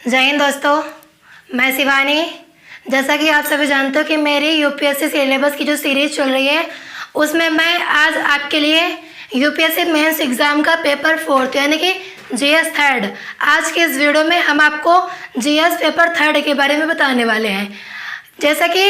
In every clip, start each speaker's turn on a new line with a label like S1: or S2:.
S1: जय हिंद दोस्तों, मैं शिवानी। जैसा कि आप सभी जानते हो कि मेरी यूपीएससी सिलेबस की जो सीरीज़ चल रही है उसमें मैं आज आपके लिए यूपीएससी मेंस एग्ज़ाम का पेपर 4 यानी कि जीएस थर्ड, आज के इस वीडियो में हम आपको जीएस पेपर थर्ड के बारे में बताने वाले हैं। जैसा कि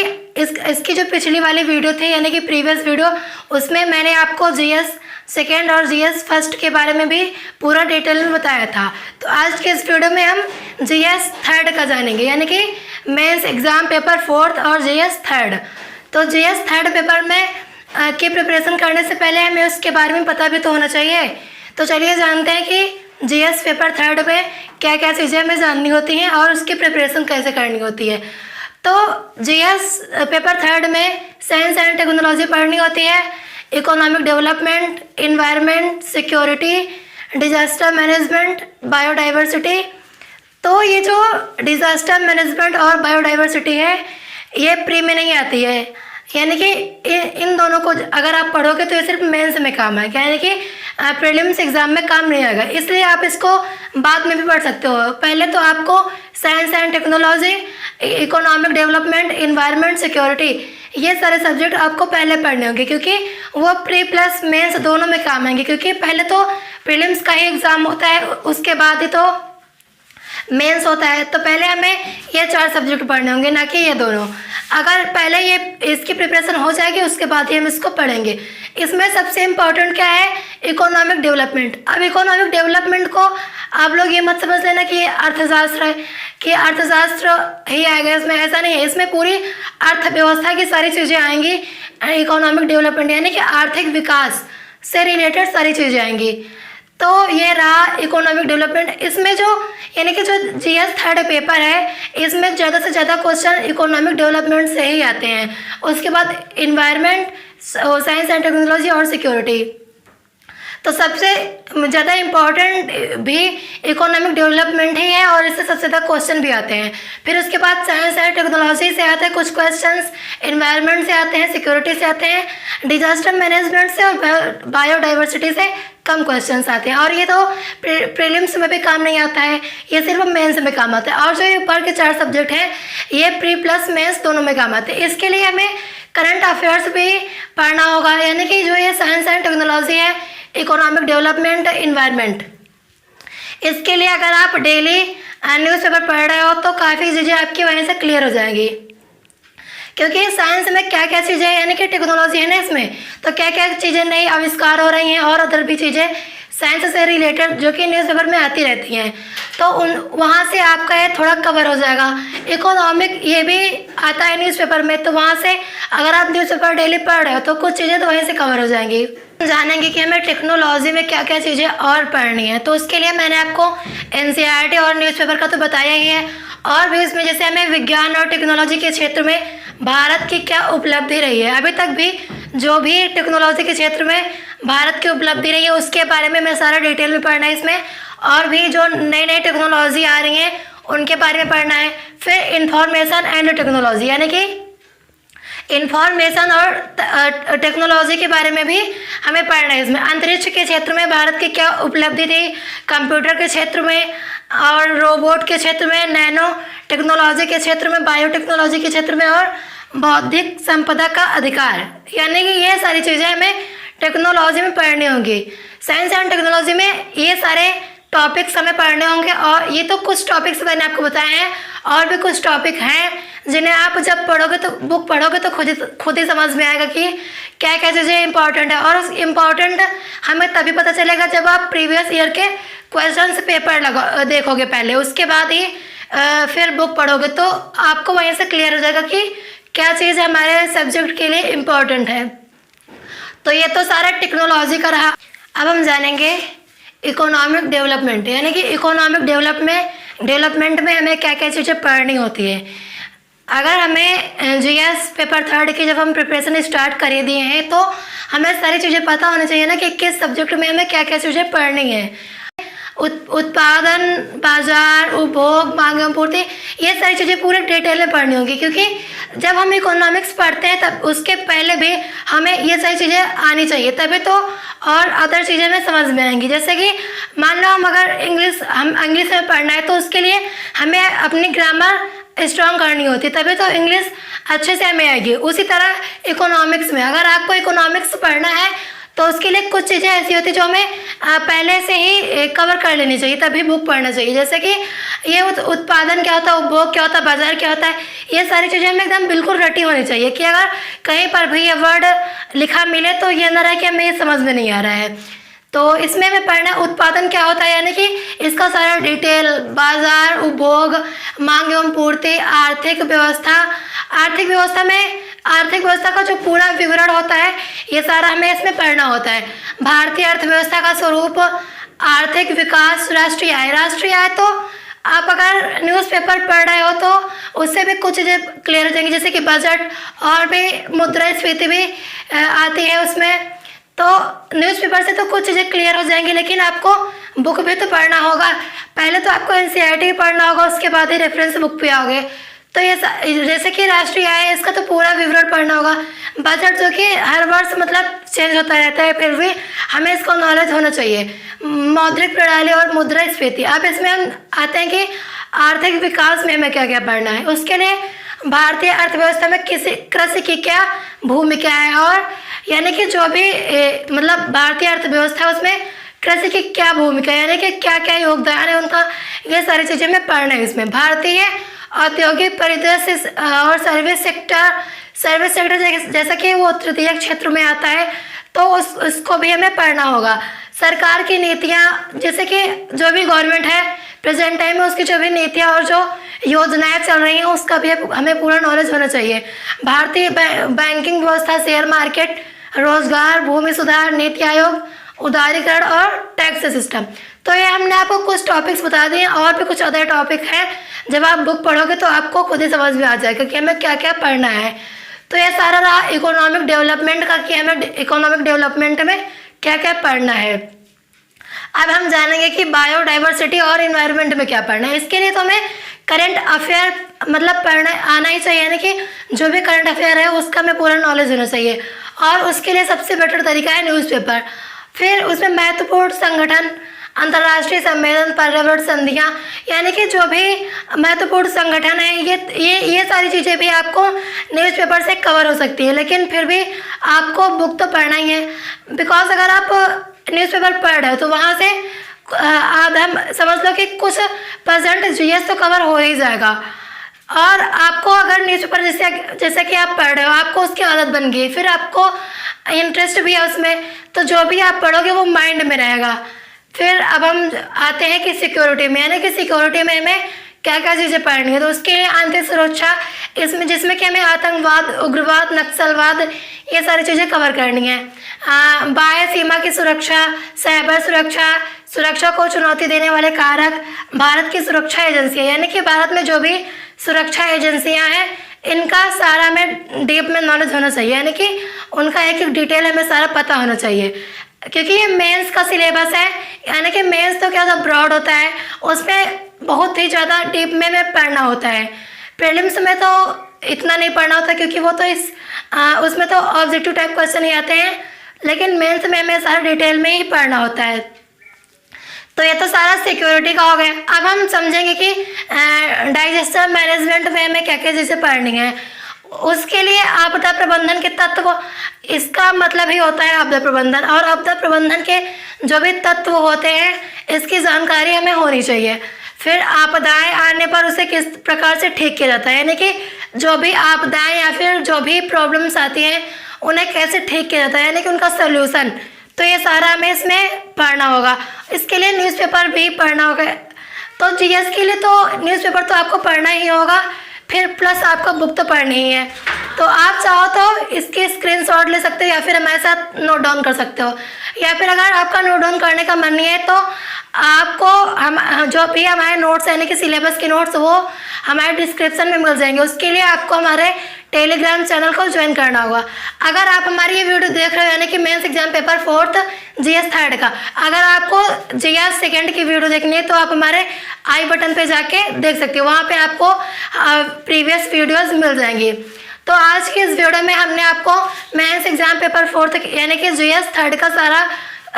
S1: इसकी जो पिछली वाली वीडियो थी यानी कि प्रीवियस वीडियो, उसमें मैंने आपको जीएस सेकेंड और जीएस फर्स्ट के बारे में भी पूरा डिटेल में बताया था। तो आज के इस वीडियो में हम जीएस थर्ड का जानेंगे यानी कि मेंस एग्ज़ाम पेपर 4 और जीएस थर्ड। तो जीएस थर्ड पेपर में की प्रिपरेशन करने से पहले हमें उसके बारे में पता भी तो होना चाहिए। तो चलिए जानते हैं कि जीएस पेपर थर्ड में क्या क्या चीज़ें हमें जाननी होती हैं और उसकी प्रिपरेशन कैसे करनी होती है। तो जीएस पेपर थर्ड में साइंस एंड टेक्नोलॉजी पढ़नी होती है, economic development, environment, security, disaster management, biodiversity. तो ये जो डिजास्टर मैनेजमेंट और बायोडाइवर्सिटी है ये प्री में नहीं आती है, यानी कि इन दोनों को अगर आप पढ़ोगे तो ये सिर्फ मेंस में काम आएगा, यानी कि प्रीलिम्स एग्जाम में काम नहीं आएगा। इसलिए आप इसको बाद में भी पढ़ सकते हो। पहले तो आपको science and technology, economic development, environment, security, ये सारे सब्जेक्ट आपको पहले पढ़ने होंगे क्योंकि वो प्री प्लस मेंस दोनों में काम आएंगे। क्योंकि पहले तो प्रीलिम्स का ही एग्ज़ाम होता है, उसके बाद ही तो मेंस होता है। तो पहले हमें ये 4 सब्जेक्ट पढ़ने होंगे, ना कि ये दोनों। अगर पहले ये इसकी प्रिपरेशन हो जाएगी उसके बाद ही हम इसको पढ़ेंगे। इसमें सबसे इम्पोर्टेंट क्या है? Economic development. अब इकोनॉमिक डेवलपमेंट को आप लोग ये मत समझ लेना कि ये अर्थशास्त्र है, कि अर्थशास्त्र ही आएगा इसमें, ऐसा नहीं है। इसमें पूरी अर्थव्यवस्था की सारी चीज़ें आएंगी। इकोनॉमिक डेवलपमेंट यानी कि आर्थिक विकास से रिलेटेड सारी चीज़ें आएंगी। तो ये रहा इकोनॉमिक डेवलपमेंट। इसमें जो यानी कि जो जीएस थर्ड पेपर है इसमें ज़्यादा से ज़्यादा क्वेश्चन इकोनॉमिक डेवलपमेंट से ही आते हैं। उसके बाद इन्वायरमेंट, साइंस एंड टेक्नोलॉजी और सिक्योरिटी। तो सबसे ज़्यादा इम्पॉर्टेंट भी इकोनॉमिक डेवलपमेंट ही है और इससे सबसे ज़्यादा क्वेश्चन भी आते हैं। फिर उसके बाद साइंस एंड टेक्नोलॉजी से आते हैं कुछ क्वेश्चंस, इन्वायरमेंट से आते हैं, सिक्योरिटी से आते हैं, डिजास्टर मैनेजमेंट से और बायोडाइवर्सिटी से कम क्वेश्चंस आते हैं। और ये तो प्रीलिम्स में भी काम नहीं आता है, ये सिर्फ मेंस में काम आता है। और जो ऊपर के 4 सब्जेक्ट हैं ये प्री प्लस मेंस दोनों में काम आते हैं। इसके लिए हमें करंट अफेयर्स भी पढ़ना होगा, यानी कि जो ये साइंस एंड टेक्नोलॉजी है, इकोनॉमिक डेवलपमेंट, इन्वायरमेंट, इसके लिए अगर आप डेली न्यूज़पेपर पढ़ रहे हो तो काफ़ी चीज़ें आपकी वहीं से क्लियर हो जाएंगी। क्योंकि साइंस में क्या क्या चीज़ें यानी कि टेक्नोलॉजी है ना, इसमें तो क्या क्या चीज़ें नई आविष्कार हो रही हैं और अदर भी चीज़ें साइंस से रिलेटेड जो कि न्यूज़पेपर में आती रहती हैं, तो वहाँ से आपका ये थोड़ा कवर हो जाएगा। इकोनॉमिक ये भी आता है न्यूज़पेपर में, तो वहाँ से अगर आप न्यूज़पेपर डेली पढ़ रहे हो तो कुछ चीज़ें तो वहीं से कवर हो जाएंगी। जानेंगे कि हमें टेक्नोलॉजी में क्या क्या चीज़ें और पढ़नी है। तो उसके लिए मैंने आपको एनसीईआरटी और न्यूज़पेपर का तो बताया ही है, और भी इसमें जैसे हमें विज्ञान और टेक्नोलॉजी के क्षेत्र में भारत की क्या उपलब्धि रही है, अभी तक भी जो भी टेक्नोलॉजी के क्षेत्र में भारत की उपलब्धि रही है उसके बारे में मैं सारा डिटेल में पढ़ना है इसमें। और भी जो नई नई टेक्नोलॉजी आ रही हैं उनके बारे में पढ़ना है। फिर इंफॉर्मेशन एंड टेक्नोलॉजी यानी कि इंफॉर्मेशन और टेक्नोलॉजी के बारे में भी हमें पढ़ना है इसमें। अंतरिक्ष के क्षेत्र में भारत की क्या उपलब्धि थी, कंप्यूटर के क्षेत्र में और रोबोट के क्षेत्र में, नैनो टेक्नोलॉजी के क्षेत्र में, बायोटेक्नोलॉजी के क्षेत्र में और बौद्धिक संपदा का अधिकार, यानी कि ये सारी चीज़ें हमें टेक्नोलॉजी में पढ़नी होंगी। साइंस एंड टेक्नोलॉजी में ये सारे टॉपिक्स हमें पढ़ने होंगे। और ये तो कुछ टॉपिक्स मैंने आपको बताए हैं, और भी कुछ टॉपिक हैं जिन्हें आप जब पढ़ोगे तो बुक पढ़ोगे तो खुद ही समझ में आएगा कि क्या क्या चीज़ें इंपॉर्टेंट है। और इम्पॉर्टेंट हमें तभी पता चलेगा जब आप प्रीवियस ईयर के क्वेश्चन पेपर देखोगे पहले, उसके बाद ही फिर बुक पढ़ोगे तो आपको वहीं से क्लियर हो जाएगा कि क्या चीज़ हमारे सब्जेक्ट के लिए इम्पॉर्टेंट है। तो ये तो सारा टेक्नोलॉजी का रहा। अब हम जानेंगे इकोनॉमिक डेवलपमेंट, यानी कि इकोनॉमिक डेवलपमेंट में हमें क्या क्या चीज़ें पढ़नी होती है। अगर हमें जीएस पेपर थर्ड की जब हम प्रिपरेशन स्टार्ट कर दिए हैं तो हमें सारी चीज़ें पता होनी चाहिए ना कि किस सब्जेक्ट में हमें क्या क्या चीज़ें पढ़नी है। उत्पादन, बाजार, उपभोग, मांग एवं पूर्ति, ये सारी चीज़ें पूरे डिटेल में पढ़नी होगी, क्योंकि जब हम इकोनॉमिक्स पढ़ते हैं तब उसके पहले भी हमें ये सारी चीज़ें आनी चाहिए, तभी तो और अदर चीज़ें में समझ में आएंगी। जैसे कि मान लो हम इंग्लिश में पढ़ना है तो उसके लिए हमें अपनी ग्रामर स्ट्रॉन्ग करनी होती है, तभी तो इंग्लिश अच्छे से हमें आएगी। उसी तरह इकोनॉमिक्स में अगर आपको इकोनॉमिक्स पढ़ना है तो उसके लिए कुछ चीज़ें ऐसी होती है जो हमें पहले से ही कवर कर लेनी चाहिए, तभी बुक पढ़ना चाहिए। जैसे कि ये उत्पादन क्या होता है, उपभोग क्या होता है, बाजार क्या होता है, ये सारी चीज़ें हमें एकदम बिल्कुल रटी होनी चाहिए कि अगर कहीं पर भी ये वर्ड लिखा मिले तो ये ना रहे कि हमें ये समझ में नहीं आ रहा है। तो इसमें हमें पढ़ना उत्पादन क्या होता है, यानी कि इसका सारा डिटेल, बाजार, उपभोग, मांग एवं पूर्ति, आर्थिक व्यवस्था, आर्थिक व्यवस्था का जो पूरा विवरण होता है ये सारा हमें इसमें पढ़ना होता है। भारतीय अर्थव्यवस्था का स्वरूप, आर्थिक विकास, राष्ट्रीय आय तो आप अगर न्यूज़पेपर पढ़ रहे हो तो उससे भी कुछ चीज़ें क्लियर हो जाएंगी, जैसे कि बजट और भी मुद्रास्फीति भी आती है उसमें। तो न्यूज़पेपर से तो कुछ चीज़ें क्लियर हो जाएंगी, लेकिन आपको बुक भी तो पढ़ना होगा। पहले तो आपको एनसीईआरटी पढ़ना होगा, उसके बाद ही रेफरेंस बुक पे आओगे। तो ये जैसे कि राष्ट्रीय आय, इसका तो पूरा विवरण पढ़ना होगा। बजट जो कि हर वर्ष मतलब चेंज होता रहता है, फिर भी हमें इसको नॉलेज होना चाहिए। मौद्रिक प्रणाली और मुद्रास्फीति, अब इसमें हम आते हैं कि आर्थिक विकास में हमें क्या क्या पढ़ना है। उसके लिए भारतीय अर्थव्यवस्था में कृषि की क्या भूमिका है, और यानी कि जो भी मतलब भारतीय अर्थव्यवस्था है उसमें कृषि की क्या भूमिका है, यानी कि क्या क्या योगदान है उनका, ये सारी चीज़ें हमें पढ़ना है इसमें। भारतीय औद्योगिक परिदृश्य और सर्विस सेक्टर जैसा कि वो तृतीय क्षेत्र में आता है, तो उसको भी हमें पढ़ना होगा। सरकार की नीतियाँ, जैसे कि जो भी गवर्नमेंट है प्रेजेंट टाइम में, उसकी जो भी नीतियाँ और जो योजनाएं चल रही हैं उसका भी हमें पूरा नॉलेज होना चाहिए। भारतीय बैंकिंग व्यवस्था, शेयर मार्केट, रोजगार, भूमि सुधार, नीति आयोग, उदारीकरण और टैक्स सिस्टम। तो ये हमने आपको कुछ टॉपिक्स बता दिए, और भी कुछ अदर टॉपिक हैं। जब आप बुक पढ़ोगे तो आपको खुद ही समझ में आ जाएगा कि हमें क्या क्या पढ़ना है। तो ये सारा रहा इकोनॉमिक डेवलपमेंट का, कि हमें इकोनॉमिक डेवलपमेंट में क्या क्या पढ़ना है। अब हम जानेंगे कि बायोडाइवर्सिटी और इन्वायरमेंट में क्या पढ़ना है। इसके लिए तो हमें करंट अफेयर मतलब पढ़ना आना ही चाहिए, यानी कि जो भी करंट अफेयर है उसका हमें पूरा नॉलेज होना चाहिए, और उसके लिए सबसे बेटर तरीका है न्यूज़पेपर। फिर उसमें महत्वपूर्ण संगठन, अंतर्राष्ट्रीय सम्मेलन, पर्यावरण संधियाँ, यानी कि जो भी महत्वपूर्ण संगठन है ये सारी चीज़ें भी आपको न्यूज़पेपर से कवर हो सकती है, लेकिन फिर भी आपको बुक तो पढ़ना ही है। बिकॉज अगर आप न्यूज़पेपर पढ़ रहे हो तो वहाँ से आधा समझ लो कि कुछ % जीएस तो कवर हो ही जाएगा। और आपको अगर न्यूज़पेपर जैसे कि आप पढ़ रहे हो, आपको उसकी आदत बन गई, फिर आपको इंटरेस्ट भी है उसमें, तो जो भी आप पढ़ोगे वो माइंड में रहेगा। फिर अब हम आते हैं कि सिक्योरिटी में, यानी कि सिक्योरिटी में हमें क्या क्या चीज़ें पढ़नी है। तो उसके लिए आंतरिक सुरक्षा, जिसमें कि हमें आतंकवाद, उग्रवाद, नक्सलवाद, ये सारी चीज़ें कवर करनी है। बाह्य सीमा की सुरक्षा, साइबर सुरक्षा को चुनौती देने वाले कारक, भारत की सुरक्षा एजेंसियाँ, यानी कि भारत में जो भी सुरक्षा एजेंसियाँ हैं इनका सारा हमें डीप में नॉलेज होना चाहिए, यानी कि उनका एक एक डिटेल हमें सारा पता होना चाहिए। क्योंकि ये मेंस का सिलेबस है, यानी कि मेंस तो क्या होता है, ब्रॉड होता है, उसमें बहुत ही ज़्यादा डीप में पढ़ना होता है। प्रीलिम्स में तो इतना नहीं पढ़ना होता, क्योंकि वो तो उसमें तो ऑब्जेक्टिव टाइप क्वेश्चन ही आते हैं, लेकिन मेंस में हमें सारा डिटेल में ही पढ़ना होता है। तो ये तो सारा सिक्योरिटी का हो गया। अब हम समझेंगे कि डाइजेस्टर मैनेजमेंट में हमें क्या क्या चीज़ें पढ़नी है। उसके लिए आपदा प्रबंधन के तत्व, इसका मतलब ही होता है आपदा प्रबंधन, और आपदा प्रबंधन के जो भी तत्व होते हैं इसकी जानकारी हमें होनी चाहिए। फिर आपदाएं आने पर उसे किस प्रकार से ठीक किया जाता है, यानी कि जो भी आपदाएं या फिर जो भी प्रॉब्लम्स आती हैं उन्हें कैसे ठीक किया जाता है, यानी कि उनका सोल्यूशन। तो ये सारा हमें इसमें पढ़ना होगा। इसके लिए न्यूज़पेपर भी पढ़ना होगा। तो जीएस के लिए तो न्यूज़पेपर तो आपको पढ़ना ही होगा, फिर प्लस आपको बुक तो पढ़नी ही है। तो आप चाहो तो इसके स्क्रीनशॉट ले सकते हो, या फिर हमारे साथ नोट डाउन कर सकते हो, या फिर अगर आपका नोट डाउन करने का मन नहीं है तो आपको हम जो भी हमारे नोट्स यानी कि सिलेबस के नोट्स वो हमारे डिस्क्रिप्शन में मिल जाएंगे। उसके लिए आपको हमारे टेलीग्राम चैनल को ज्वाइन करना होगा। अगर आप हमारी ये वीडियो देख रहे हो यानी कि mains exam paper 4th GS 3rd का, अगर आपको जीएस 2nd की वीडियो देखनी है तो आप हमारे आई बटन पे जाके देख सकते हो, वहाँ पे आपको प्रीवियस वीडियोस मिल जाएंगी। तो आज की इस वीडियो में हमने आपको मेंस एग्जाम पेपर 4th यानी कि जीएस 3rd का सारा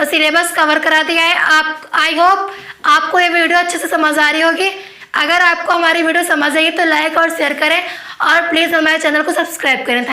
S1: सिलेबस कवर करा दिया है। आप आई होप आपको ये वीडियो अच्छे से समझ आ रही होगी। अगर आपको हमारी वीडियो समझ आई तो लाइक और शेयर करें और प्लीज़ हमारे चैनल को सब्सक्राइब करें।